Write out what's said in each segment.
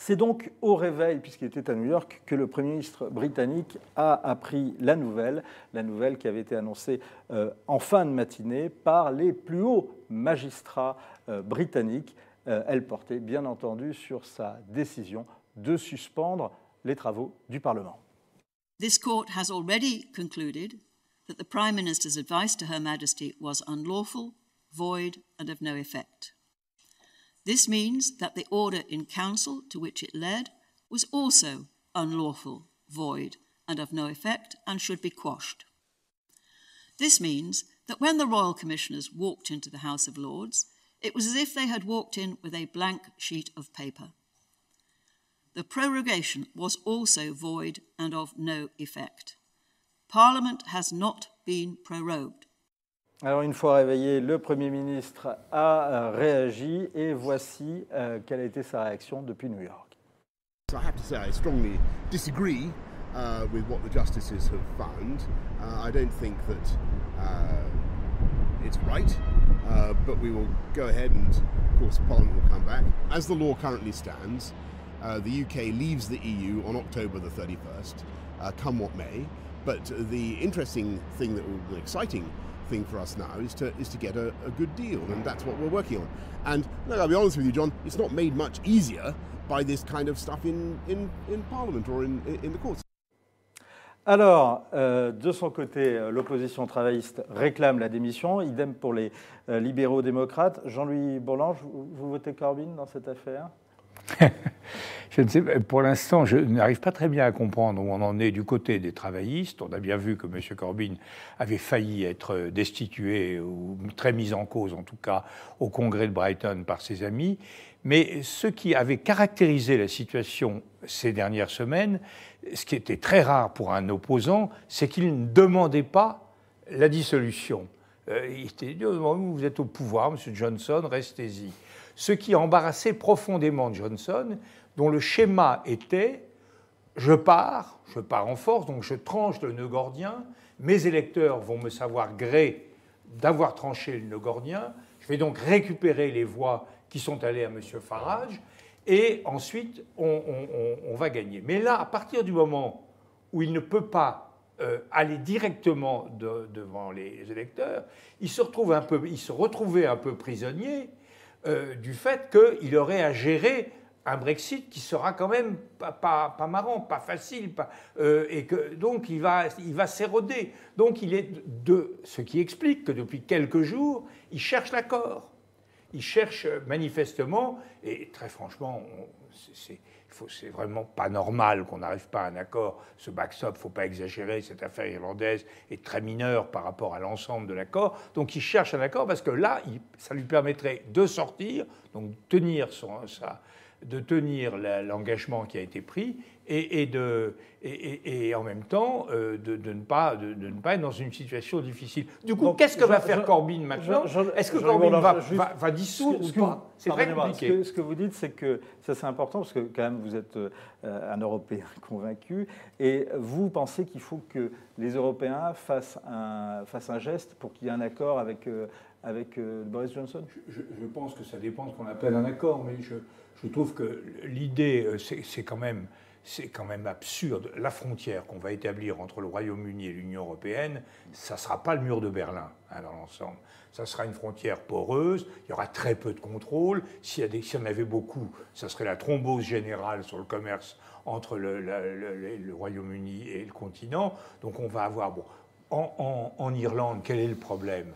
C'est donc au réveil, puisqu'il était à New York, que le Premier ministre britannique a appris la nouvelle qui avait été annoncée en fin de matinée par les plus hauts magistrats britanniques. Elle portait bien entendu sur sa décision de suspendre les travaux du Parlement. This court has already concluded that the Prime Minister's advice to Her Majesty was unlawful, void and of no effect. This means that the order in council to which it led was also unlawful, void, and of no effect, and should be quashed. This means that when the Royal Commissioners walked into the House of Lords, it was as if they had walked in with a blank sheet of paper. The prorogation was also void and of no effect. Parliament has not been prorogued. Alors, une fois réveillé, le Premier ministre a réagi et voici quelle a été sa réaction depuis New York. I have to say I strongly disagree with what the justices have found. I don't think that it's right, but we will go ahead and, of course, Parliament will come back. As the law currently stands, the UK leaves the EU on October the 31st, come what may. But the interesting thing, the exciting thing for us now is to get a good deal, and that's what we're working on. And look, I'll be honest with you, John, it's not made much easier by this kind of stuff in Parliament or in the courts. Alors, de son côté, l'opposition travailliste réclame la démission, idem pour les libéraux-démocrates. Jean-Louis Bourlange, vous votez Corbyn dans cette affaire ? Je ne sais, pour l'instant, je n'arrive pas très bien à comprendre où on en est du côté des travaillistes. On a bien vu que M. Corbyn avait failli être destitué ou très mis en cause, en tout cas, au congrès de Brighton par ses amis. Mais ce qui avait caractérisé la situation ces dernières semaines, ce qui était très rare pour un opposant, c'est qu'il ne demandait pas la dissolution. Il était dit, vous êtes au pouvoir, M. Johnson, restez-y. Ce qui embarrassait profondément Johnson, dont le schéma était je pars en force, donc je tranche le nœud gordien, mes électeurs vont me savoir gré d'avoir tranché le nœud gordien, je vais donc récupérer les voix qui sont allées à M. Farage, et ensuite on va gagner. Mais là, à partir du moment où il ne peut pas aller directement devant les électeurs, il se retrouvait un peu prisonnier du fait qu'il aurait à gérer un Brexit qui sera quand même pas marrant, pas facile, et que donc il va s'éroder. Donc il est ce qui explique que depuis quelques jours, il cherche l'accord. Il cherche manifestement, et très franchement, c'est vraiment pas normal qu'on n'arrive pas à un accord. Ce backstop, il ne faut pas exagérer, cette affaire irlandaise est très mineure par rapport à l'ensemble de l'accord. Donc il cherche un accord parce que là, ça lui permettrait de sortir, donc de tenir l'engagement qui a été pris et en même temps de ne pas être dans une situation difficile. Du coup, qu'est-ce que va faire Corbyn maintenant ? Est-ce que Corbyn va dissoudre ou pas ? C'est très compliqué. Ce que vous dites, c'est que ça c'est important parce que quand même vous êtes un Européen convaincu et vous pensez qu'il faut que les Européens fassent un geste pour qu'il y ait un accord avec Boris Johnson ? Je pense que ça dépend de ce qu'on appelle un accord, mais je trouve que l'idée, c'est quand même absurde. La frontière qu'on va établir entre le Royaume-Uni et l'Union européenne, ça ne sera pas le mur de Berlin dans l'ensemble. Ça sera une frontière poreuse, il y aura très peu de contrôle. S'il y en avait beaucoup, ça serait la thrombose générale sur le commerce entre le Royaume-Uni et le continent. Donc on va avoir... En Irlande, quel est le problème ?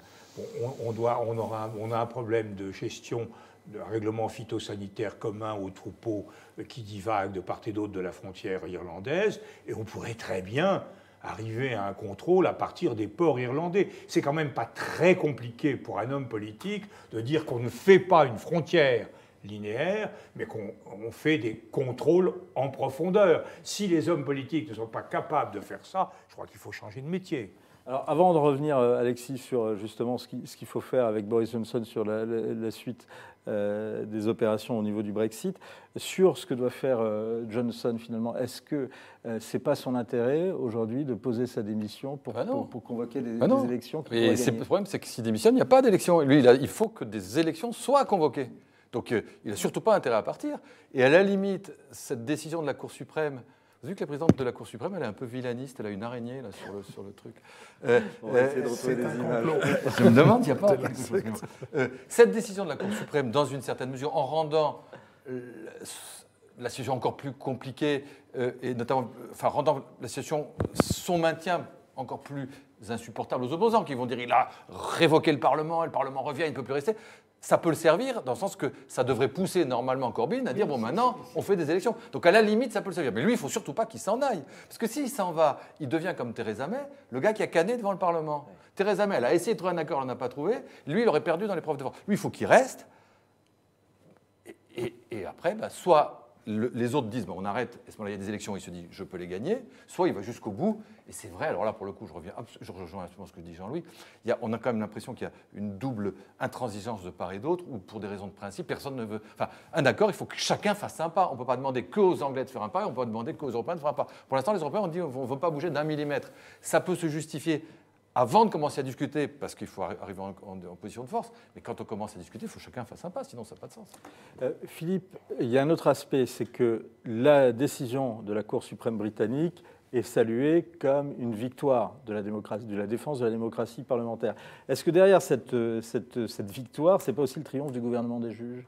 On a un problème de gestion de règlement phytosanitaire commun aux troupeaux qui divaguent de part et d'autre de la frontière irlandaise, et on pourrait très bien arriver à un contrôle à partir des ports irlandais. C'est quand même pas très compliqué pour un homme politique de dire qu'on ne fait pas une frontière linéaire, mais qu'on fait des contrôles en profondeur. Si les hommes politiques ne sont pas capables de faire ça, je crois qu'il faut changer de métier. Alors, avant de revenir, Alexis, sur justement ce qu'il faut faire avec Boris Johnson sur la suite des opérations au niveau du Brexit, sur ce que doit faire Johnson finalement, est-ce que ce n'est pas son intérêt aujourd'hui de poser sa démission pour convoquer des élections Et le problème, c'est que s'il démissionne, il n'y a pas d'élection. Lui, il faut que des élections soient convoquées. Donc il n'a surtout pas intérêt à partir. Et à la limite, cette décision de la Cour suprême, vous avez vu que la présidente de la Cour suprême, elle est un peu vilaniste, elle a une araignée là, sur le truc. On va essayer de retrouver des images. Je me demande s'il n'y a pas quelque chose. Cette décision de la Cour suprême, dans une certaine mesure, en rendant la situation encore plus compliquée, et notamment, enfin, rendant la situation, son maintien encore plus insupportable aux opposants, qui vont dire il a révoqué le Parlement, et le Parlement revient, il ne peut plus rester. Ça peut le servir dans le sens que ça devrait pousser normalement Corbyn à dire bon, maintenant, on fait des élections. Donc à la limite, ça peut le servir. Mais lui, il ne faut surtout pas qu'il s'en aille. Parce que s'il s'en va, il devient comme Theresa May, le gars qui a canné devant le Parlement. Theresa May, elle a essayé de trouver un accord, elle n'a pas trouvé. Lui, il aurait perdu dans l'épreuve de force. Lui, il faut qu'il reste. Et après, soit les autres disent on arrête, et à ce moment-là, il y a des élections, il se dit je peux les gagner, soit il va jusqu'au bout. Et c'est vrai, alors là, pour le coup, je rejoins absolument ce que dit Jean-Louis. On a quand même l'impression qu'il y a une double intransigeance de part et d'autre, où pour des raisons de principe, personne ne veut. Enfin, un accord, il faut que chacun fasse un pas. On ne peut pas demander qu'aux Anglais de faire un pas, et on ne peut pas demander qu'aux Européens de faire un pas. Pour l'instant, les Européens ont dit on ne veut pas bouger d'un millimètre. Ça peut se justifier avant de commencer à discuter, parce qu'il faut arriver en position de force, mais quand on commence à discuter, il faut que chacun fasse un pas, sinon ça n'a pas de sens. Philippe, il y a un autre aspect, c'est que la décision de la Cour suprême britannique est saluée comme une victoire de la démocratie, de la défense de la démocratie parlementaire. Est-ce que derrière cette victoire, ce n'est pas aussi le triomphe du gouvernement des juges ?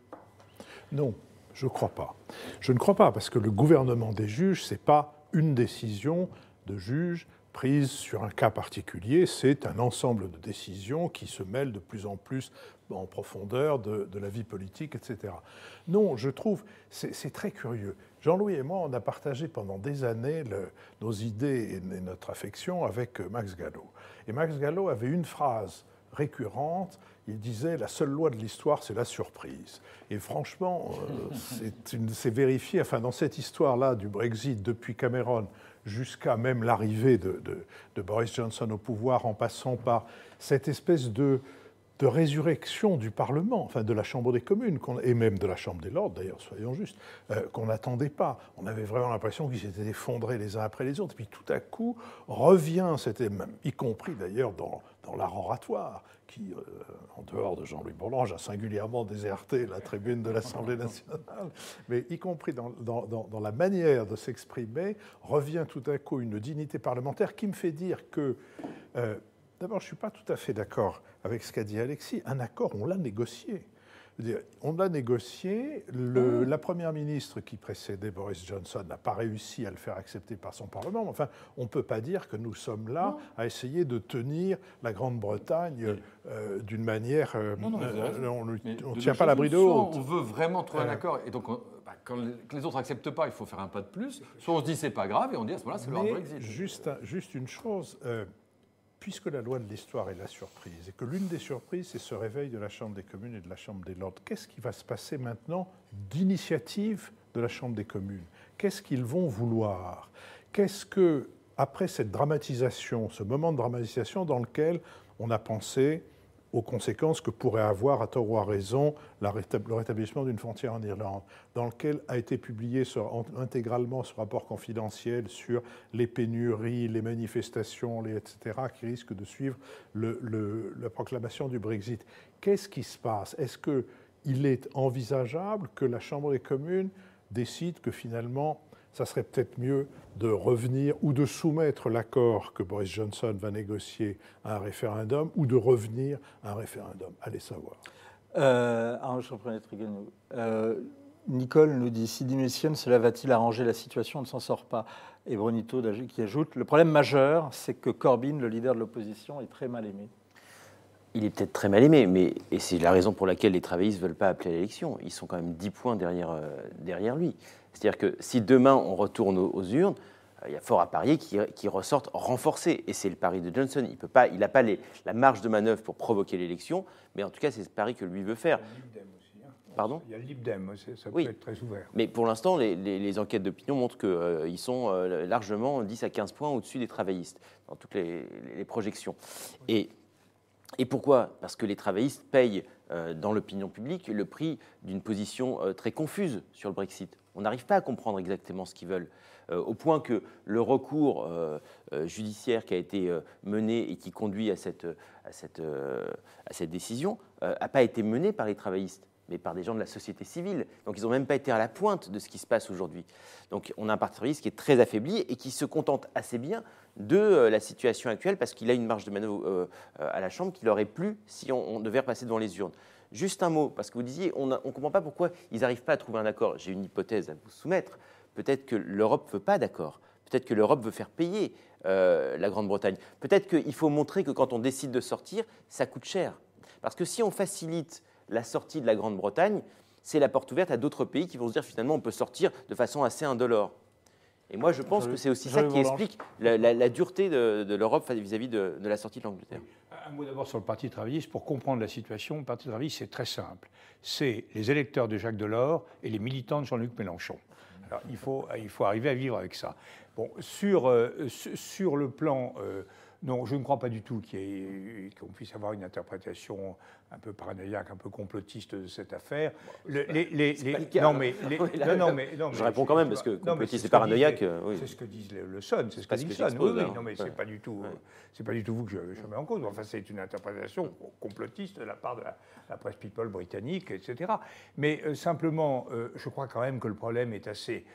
Non, je ne crois pas. Je ne crois pas, parce que le gouvernement des juges, ce n'est pas une décision de juge prise sur un cas particulier, c'est un ensemble de décisions qui se mêlent de plus en plus en profondeur de la vie politique, etc. Non, je trouve, c'est très curieux. Jean-Louis et moi, on a partagé pendant des années nos idées et notre affection avec Max Gallo. Et Max Gallo avait une phrase récurrente, il disait « la seule loi de l'histoire, c'est la surprise ». Et franchement, c'est vérifié, enfin, dans cette histoire-là du Brexit, depuis Cameron jusqu'à même l'arrivée de Boris Johnson au pouvoir, en passant par cette espèce de résurrection du Parlement, enfin de la Chambre des communes, et même de la Chambre des Lords, d'ailleurs, soyons justes, qu'on n'attendait pas. On avait vraiment l'impression qu'ils s'étaient effondrés les uns après les autres. Et puis tout à coup, revient, c'était même, y compris d'ailleurs dans l'art oratoire, qui, en dehors de Jean-Louis Bourlange, a singulièrement déserté la tribune de l'Assemblée nationale, mais y compris dans la manière de s'exprimer, revient tout à coup une dignité parlementaire qui me fait dire que... D'abord, je ne suis pas tout à fait d'accord avec ce qu'a dit Alexis. Un accord, on l'a négocié. On l'a négocié. La première ministre qui précédait Boris Johnson n'a pas réussi à le faire accepter par son Parlement. Mais enfin, on ne peut pas dire que nous sommes là à essayer de tenir la Grande-Bretagne d'une manière... on ne tient pas l'abri de haut. On veut vraiment trouver un accord. Et donc, quand les autres n'acceptent pas, il faut faire un pas de plus. Soit on se dit c'est pas grave et on dit à ce moment-là c'est le hard Brexit. Juste une chose... puisque la loi de l'histoire est la surprise, et que l'une des surprises, c'est ce réveil de la Chambre des communes et de la Chambre des Lords, qu'est-ce qui va se passer maintenant d'initiative de la Chambre des communes ? Qu'est-ce qu'ils vont vouloir ? Qu'est-ce que, après cette dramatisation, ce moment de dramatisation dans lequel on a pensé aux conséquences que pourrait avoir, à tort ou à raison, le rétablissement d'une frontière en Irlande, dans lequel a été publié intégralement ce rapport confidentiel sur les pénuries, les manifestations, etc., qui risquent de suivre la proclamation du Brexit. Qu'est-ce qui se passe ? Est-ce qu'il est envisageable que la Chambre des communes décide que finalement, ça serait peut-être mieux de revenir ou de soumettre l'accord que Boris Johnson va négocier à un référendum ou de revenir à un référendum? Allez savoir. Nicole nous dit, si démissionne, cela va-t-il arranger la situation? On ne s'en sort pas. Et Brunito qui ajoute, le problème majeur, c'est que Corbyn, le leader de l'opposition, est très mal aimé. Il est peut-être très mal aimé, et c'est la raison pour laquelle les travaillistes ne veulent pas appeler à l'élection. Ils sont quand même 10 points derrière lui. C'est-à-dire que si demain on retourne aux urnes, il y a fort à parier qu'il ressorte renforcé. Et c'est le pari de Johnson. Il n'a pas la marge de manœuvre pour provoquer l'élection, mais en tout cas, c'est ce pari que lui veut faire. Pardon ? Il y a le Lib Dem, ça peut être très ouvert. Mais pour l'instant, les enquêtes d'opinion montrent qu'ils sont largement 10 à 15 points au-dessus des travaillistes, dans toutes les projections. Et pourquoi ? Parce que les travaillistes payent dans l'opinion publique le prix d'une position très confuse sur le Brexit. On n'arrive pas à comprendre exactement ce qu'ils veulent, au point que le recours judiciaire qui a été mené et qui conduit à cette décision n'a pas été mené par les travaillistes. mais par des gens de la société civile. Donc ils n'ont même pas été à la pointe de ce qui se passe aujourd'hui. Donc on a un parti travailliste qui est très affaibli et qui se contente assez bien de la situation actuelle parce qu'il a une marge de manœuvre à la Chambre qu'il aurait plu si on devait repasser devant les urnes. Juste un mot, parce que vous disiez, on ne comprend pas pourquoi ils n'arrivent pas à trouver un accord. J'ai une hypothèse à vous soumettre. Peut-être que l'Europe ne veut pas d'accord. Peut-être que l'Europe veut faire payer la Grande-Bretagne. Peut-être qu'il faut montrer que quand on décide de sortir, ça coûte cher. Parce que si on facilite la sortie de la Grande-Bretagne, c'est la porte ouverte à d'autres pays qui vont se dire finalement on peut sortir de façon assez indolore. Et moi je pense que c'est aussi ça qui explique la dureté de l'Europe vis-à-vis de la sortie de l'Angleterre. Un mot d'abord sur le Parti travailliste. Pour comprendre la situation, le Parti travailliste, c'est très simple. C'est les électeurs de Jacques Delors et les militants de Jean-Luc Mélenchon. Alors, il faut arriver à vivre avec ça. Bon, sur le plan... non, je ne crois pas du tout qu'on puisse avoir une interprétation un peu paranoïaque, un peu complotiste de cette affaire. Non, mais je réponds quand même parce que complotiste et paranoïaque. C'est ce que disent le Sun, c'est ce que dit le Sun. Oui, non, mais c'est pas du tout vous que je mets en cause. Enfin, c'est une interprétation complotiste de la part de la presse people britannique, etc. Mais simplement, je crois quand même que le problème est assez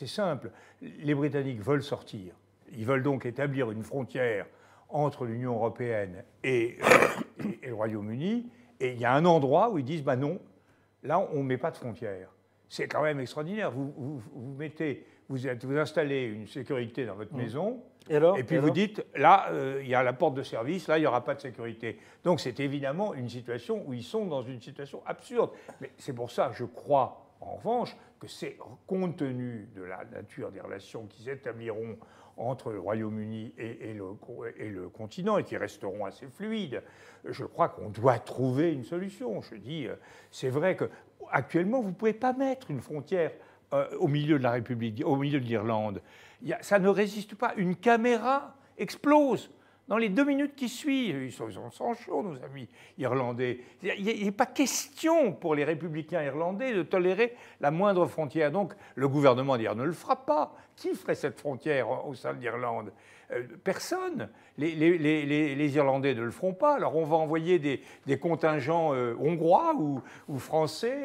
simple. Les Britanniques veulent sortir. Ils veulent donc établir une frontière entre l'Union européenne et le Royaume-Uni. Et il y a un endroit où ils disent bah non, là on ne met pas de frontière. C'est quand même extraordinaire. Vous installez une sécurité dans votre maison. Et puis vous dites là il y a la porte de service, là il n'y aura pas de sécurité. Donc c'est évidemment une situation où ils sont dans une situation absurde. Mais c'est pour ça que je crois en revanche que c'est compte tenu de la nature des relations qui s'établiront entre le Royaume-Uni et le continent et qui resteront assez fluides, je crois qu'on doit trouver une solution. Je dis, c'est vrai qu'actuellement, vous ne pouvez pas mettre une frontière au milieu de la République, au milieu de l'Irlande. Ça ne résiste pas. Une caméra explose. Dans les 2 minutes qui suivent, ils sont sans chaud, nos amis irlandais. Il n'est pas question pour les républicains irlandais de tolérer la moindre frontière. Donc le gouvernement d'Irlande ne le fera pas. Qui ferait cette frontière au sein de l'Irlande ? Personne. Les Irlandais ne le feront pas. Alors on va envoyer des contingents hongrois ou français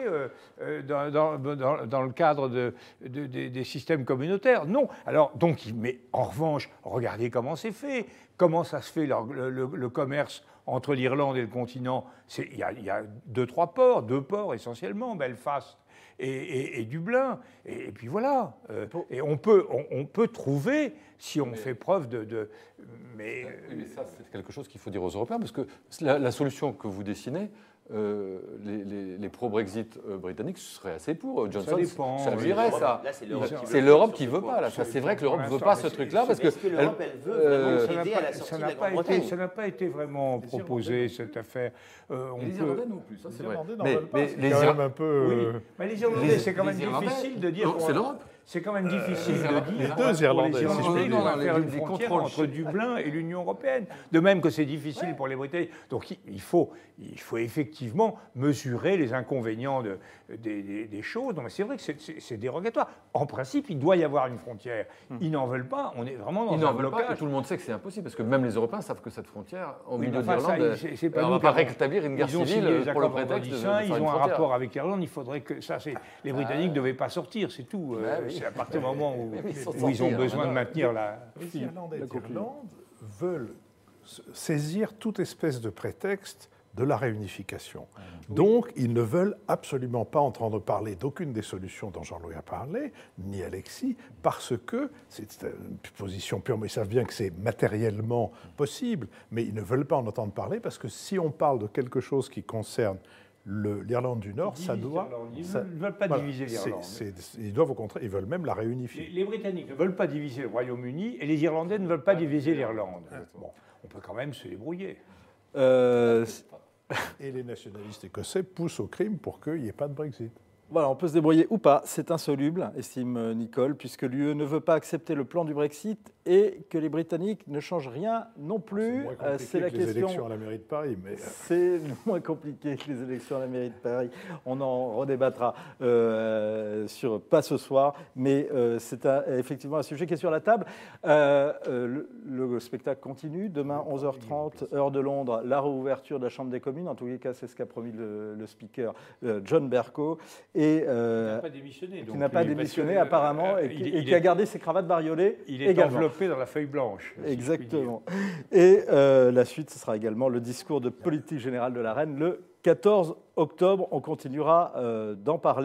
dans le cadre des systèmes communautaires. Non. Alors, mais en revanche, regardez comment c'est fait. Comment ça se fait le commerce entre l'Irlande et le continent ? Il y a 2-3 ports, 2 ports essentiellement, Belfast et Dublin. Et puis voilà. Et on peut trouver, si on fait preuve mais ça, c'est quelque chose qu'il faut dire aux Européens, parce que la solution que vous dessinez, les pro-Brexit britanniques seraient assez pour. Johnson, ça lui irait, ça. C'est l'Europe qui ne veut pas. Là. Ça, c'est vrai que l'Europe ne veut pas ce truc-là. Parce que l'Europe, elle veut vraiment aider à la sortie de la Grande-Bretagne. Ça n'a pas été vraiment proposé, cette affaire. Les Irlandais non plus, ça c'est vrai. Mais les Irlandais, les Irlandais, c'est quand même difficile de dire... C'est l'Europe. C'est quand même difficile de dire... Les 2 Irlandais, si je faire une frontière entre Dublin et l'Union européenne. De même que c'est difficile pour les Britanniques. Donc il faut effectivement mesurer les inconvénients des choses. Non, mais c'est vrai que c'est dérogatoire. En principe, il doit y avoir une frontière. Ils n'en veulent pas. On est vraiment dans un blocage. Tout le monde sait que c'est impossible, parce que même les Européens savent que cette frontière, au milieu de l'Irlande, on ne va pas rétablir une guerre civile pour le prétexte de faire une Ils ont un frontière. rapport avec l'Irlande. Il faudrait que les Britanniques ne devaient pas sortir, c'est tout. C'est à partir du moment où ils ont besoin de maintenir la... Les Irlandais d'Irlande veulent saisir toute espèce de prétexte de la réunification. Donc, ils ne veulent absolument pas entendre parler d'aucune des solutions dont Jean-Louis a parlé, ni Alexis, parce que c'est une position purement, ils savent bien que c'est matériellement possible, mais ils ne veulent pas en entendre parler parce que si on parle de quelque chose qui concerne l'Irlande du Nord, ça doit... Ils ne veulent pas diviser l'Irlande. Ils doivent au contraire, ils veulent même la réunifier. Les Britanniques ne veulent pas diviser le Royaume-Uni et les Irlandais ne veulent pas diviser l'Irlande. Bon, on peut quand même se débrouiller. Et les nationalistes écossais poussent au crime pour qu'il n'y ait pas de Brexit. Voilà, on peut se débrouiller ou pas, c'est insoluble, estime Nicole, puisque l'UE ne veut pas accepter le plan du Brexit et que les Britanniques ne changent rien non plus. C'est la question. Les élections à la mairie de Paris, mais c'est moins compliqué que les élections à la mairie de Paris. On en redébattra pas ce soir, mais c'est effectivement un sujet qui est sur la table. Le spectacle continue demain 11h30 heure de Londres, la réouverture de la Chambre des communes. En tous les cas, c'est ce qu'a promis le speaker John Bercow. Et, qui n'a pas démissionné apparemment et qui a gardé ses cravates bariolées. Il est enveloppé dans la feuille blanche. Exactement. Et la suite, ce sera également le discours de politique générale de la reine le 14 octobre. On continuera d'en parler.